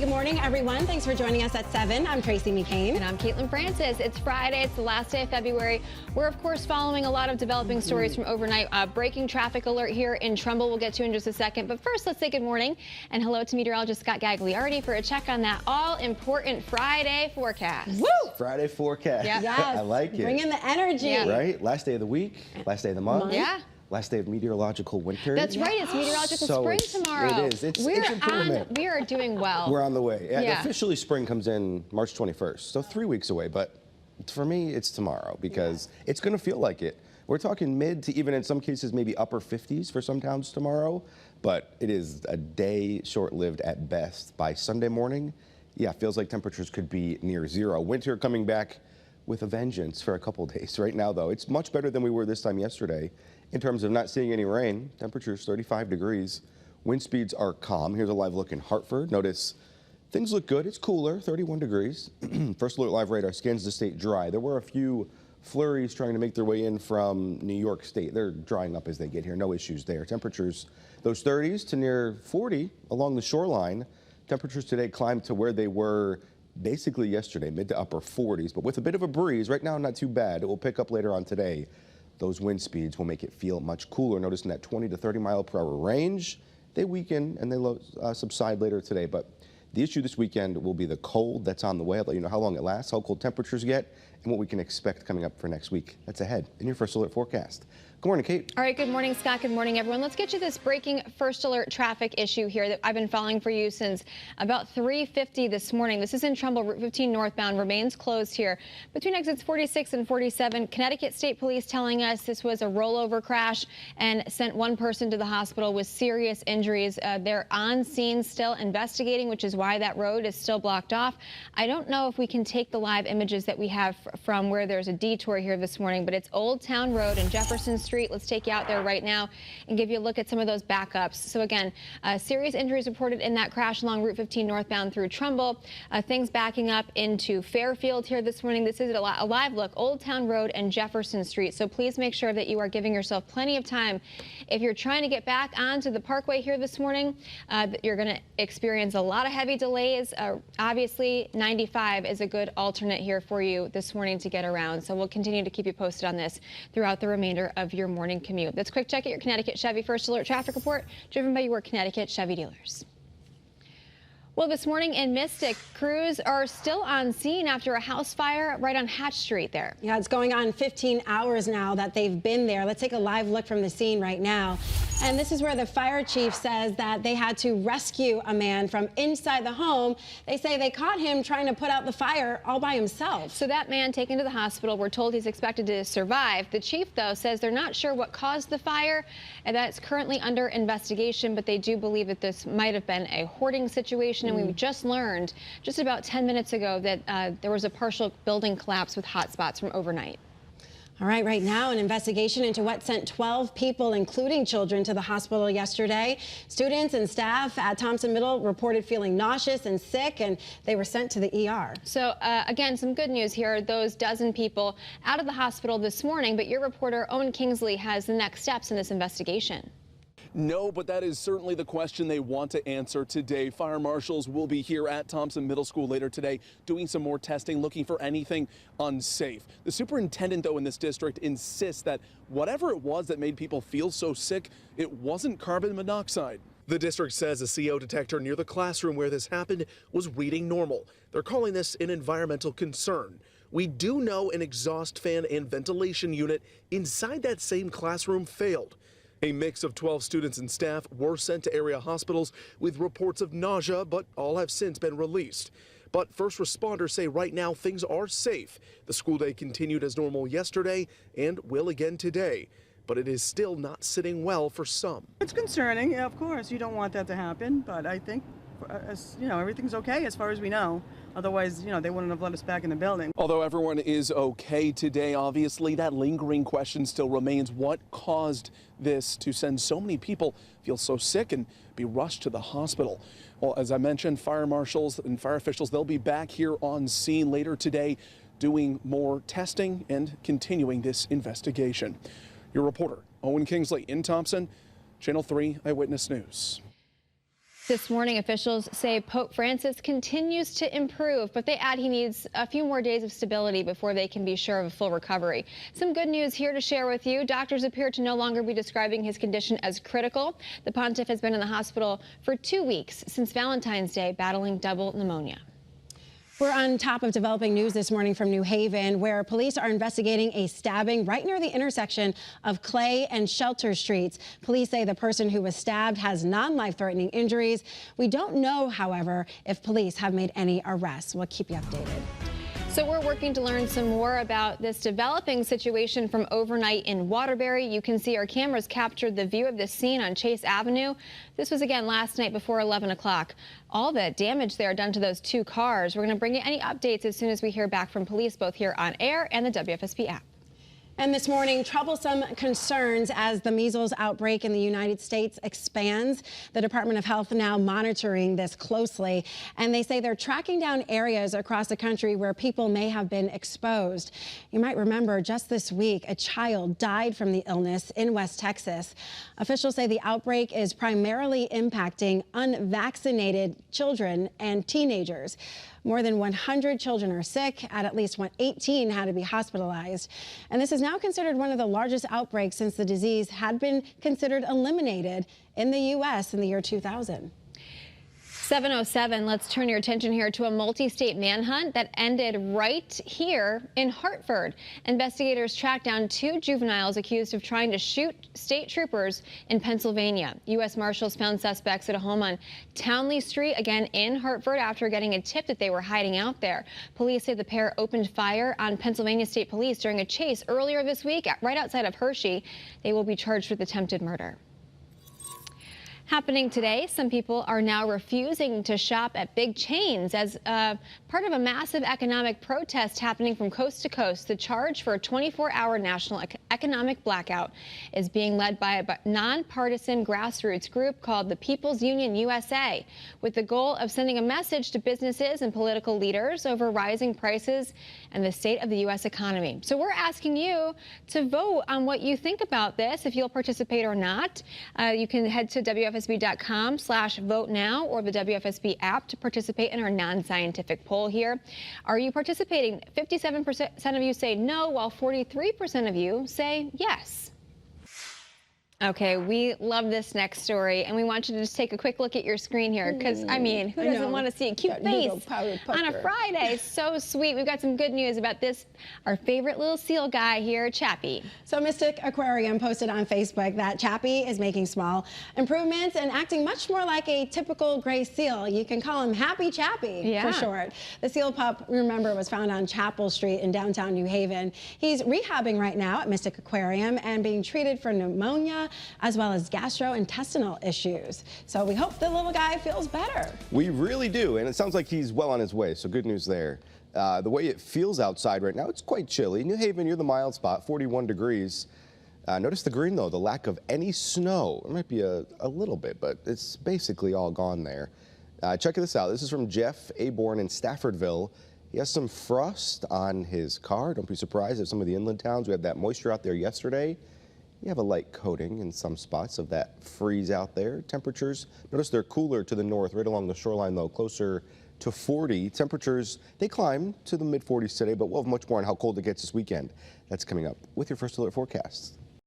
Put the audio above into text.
Hey, good morning, everyone. Thanks for joining us at 7. I'm Tracey McCain. And I'm Caitlin Francis. It's Friday. It's the last day of February. We're, of course, following a lot of developing stories from overnight. Breaking traffic alert here in Trumbull. We'll get to in just a second. But first, let's say good morning and hello to meteorologist Scott Gagliardi for a check on that all-important Friday forecast. Woo! Friday forecast. Yeah. Yes. I like it. Bring in the energy. Yeah. Right? Last day of the week, last day of the month. Yeah. Last day of meteorological winter. That's right. It's meteorological spring tomorrow. It is. It's improvement. We are doing well. We're on the way. Yeah. Officially, spring comes in March 21st, so 3 weeks away. But for me, it's tomorrow because it's going to feel like it. We're talking mid to even in some cases maybe upper 50s for some towns tomorrow. But it is a day short-lived at best. By Sunday morning, yeah, feels like temperatures could be near zero. Winter coming back with a vengeance for a couple days. Right now, though, it's much better than we were this time yesterday. In terms of not seeing any rain, temperatures 35 degrees. Wind speeds are calm. Here's a live look in Hartford. Notice things look good. It's cooler, 31 degrees. First Alert Live radar scans the state dry. There were a few flurries trying to make their way in from New York State. They're drying up as they get here. No issues there. Temperatures, those 30s to near 40 along the shoreline. Temperatures today climbed to where they were basically yesterday, mid to upper 40s, but with a bit of a breeze. Right now, not too bad. It will pick up later on today. Those wind speeds will make it feel much cooler. Notice in that 20 to 30 mile per hour range, they weaken and they subside later today. But the issue this weekend will be the cold that's on the way. I'll let you know how long it lasts, how cold temperatures get, and what we can expect coming up for next week. That's ahead in your First Alert forecast. Good morning, Kate. All right, good morning, Scott. Good morning, everyone. Let's get you this breaking First Alert traffic issue here that I've been following for you since about 3:50 this morning. This is in Trumbull. Route 15 northbound remains closed here between exits 46 and 47. Connecticut State Police telling us this was a rollover crash and sent one person to the hospital with serious injuries. They're on scene still investigating, which is why that road is still blocked off. I don't know if we can take the live images that we have from where there's a detour here this morning, but it's Old Town Road and Jefferson Street. Let's take you out there right now and give you a look at some of those backups. So again, serious injuries reported in that crash along Route 15 northbound through Trumbull. Things backing up into Fairfield here this morning. This is a live look, Old Town Road and Jefferson Street. So please make sure that you are giving yourself plenty of time. If you're trying to get back onto the Parkway here this morning, you're going to experience a lot of heavy delays. Obviously, 95 is a good alternate here for you this morning to get around. So we'll continue to keep you posted on this throughout the remainder of your morning commute. That's a quick check at your Connecticut Chevy First Alert traffic report, driven by your Connecticut Chevy dealers. Well, this morning in Mystic, crews are still on scene after a house fire right on Hatch Street there. Yeah, it's going on 15 hours now that they've been there. Let's take a live look from the scene right now. And this is where the fire chief says that they had to rescue a man from inside the home. They say they caught him trying to put out the fire all by himself. So that man taken to the hospital, we're told he's expected to survive. The chief, though, says they're not sure what caused the fire, and that's currently under investigation, but they do believe that this might have been a hoarding situation. And we just learned just about 10 minutes ago that there was a partial building collapse with hot spots from overnight. All right now, an investigation into what sent 12 people, including children, to the hospital yesterday. Students and staff at Thompson Middle reported feeling nauseous and sick, and they were sent to the ER. So, again, some good news here. Those dozen people out of the hospital this morning, but your reporter, Owen Kingsley, has the next steps in this investigation. No, but that is certainly the question they want to answer today. Fire marshals will be here at Thompson Middle School later today doing some more testing, looking for anything unsafe. The superintendent, though, in this district insists that whatever it was that made people feel so sick, it wasn't carbon monoxide. The district says a CO detector near the classroom where this happened was reading normal. They're calling this an environmental concern. We do know an exhaust fan and ventilation unit inside that same classroom failed. A mix of 12 students and staff were sent to area hospitals with reports of nausea, but all have since been released. But first responders say right now things are safe. The school day continued as normal yesterday and will again today. But it is still not sitting well for some. It's concerning, yeah, of course. You don't want that to happen, but I think, everything's okay as far as we know. Otherwise, they wouldn't have let us back in the building. Although everyone is okay today, obviously, that lingering question still remains. What caused this to send so many people feel so sick and be rushed to the hospital? Well, as I mentioned, fire marshals and fire officials, they'll be back here on scene later today doing more testing and continuing this investigation. Your reporter, Owen Kingsley in Thompson, Channel 3 Eyewitness News. This morning, officials say Pope Francis continues to improve, but they add he needs a few more days of stability before they can be sure of a full recovery. Some good news here to share with you. Doctors appear to no longer be describing his condition as critical. The pontiff has been in the hospital for 2 weeks since Valentine's Day, battling double pneumonia. We're on top of developing news this morning from New Haven, where police are investigating a stabbing right near the intersection of Clay and Shelter Streets. Police say the person who was stabbed has non-life-threatening injuries. We don't know, however, if police have made any arrests. We'll keep you updated. So we're working to learn some more about this developing situation from overnight in Waterbury. You can see our cameras captured the view of this scene on Chase Avenue. This was again last night before 11 o'clock. All the damage there done to those 2 cars. We're going to bring you any updates as soon as we hear back from police, both here on air and the WFSB app. And this morning, troublesome concerns as the measles outbreak in the United States expands. The Department of Health now monitoring this closely, and they say they're tracking down areas across the country where people may have been exposed. You might remember just this week, a child died from the illness in West Texas. Officials say the outbreak is primarily impacting unvaccinated children and teenagers. More than 100 children are sick, at least 18 had to be hospitalized. And this is now considered one of the largest outbreaks since the disease had been considered eliminated in the U.S. in the year 2000. 7:07, let's turn your attention here to a multi-state manhunt that ended right here in Hartford. Investigators tracked down 2 juveniles accused of trying to shoot state troopers in Pennsylvania. U.S. Marshals found suspects at a home on Townley Street, again in Hartford, after getting a tip that they were hiding out there. Police say the pair opened fire on Pennsylvania State Police during a chase earlier this week right outside of Hershey. They will be charged with attempted murder. Happening today, some people are now refusing to shop at big chains as part of a massive economic protest happening from coast to coast. The charge for a 24-hour national economic blackout is being led by a nonpartisan grassroots group called the People's Union USA, with the goal of sending a message to businesses and political leaders over rising prices and the state of the U.S. economy. So we're asking you to vote on what you think about this, if you'll participate or not. You can head to WFSB.com/vote now or the WFSB app to participate in our non-scientific poll here. Are you participating? 57% of you say no, while 43% of you say yes. Okay, we love this next story, and we want you to just take a quick look at your screen here, because, I mean, who doesn't want to see a cute face on a Friday? So sweet. We've got some good news about this, our favorite little seal guy here, Chappie. So Mystic Aquarium posted on Facebook that Chappie is making small improvements and acting much more like a typical gray seal. You can call him Happy Chappie for short. The seal pup, remember, was found on Chapel Street in downtown New Haven. He's rehabbing right now at Mystic Aquarium and being treated for pneumonia, as well as gastrointestinal issues. So we hope the little guy feels better. We really do, and it sounds like he's well on his way, so good news there. The way it feels outside right now, it's quite chilly. New Haven, you're the mild spot, 41 degrees. Notice the green, though, the lack of any snow. It might be a little bit, but it's basically all gone there. Check this out. This is from Jeff Aborn in Staffordville. He has some frost on his car. Don't be surprised at some of the inland towns. We had that moisture out there yesterday. You have a light coating in some spots of that freeze out there. Temperatures, notice they're cooler to the north, right along the shoreline, though, closer to 40. Temperatures, they climb to the mid-40s today, but we'll have much more on how cold it gets this weekend. That's coming up with your First Alert forecast.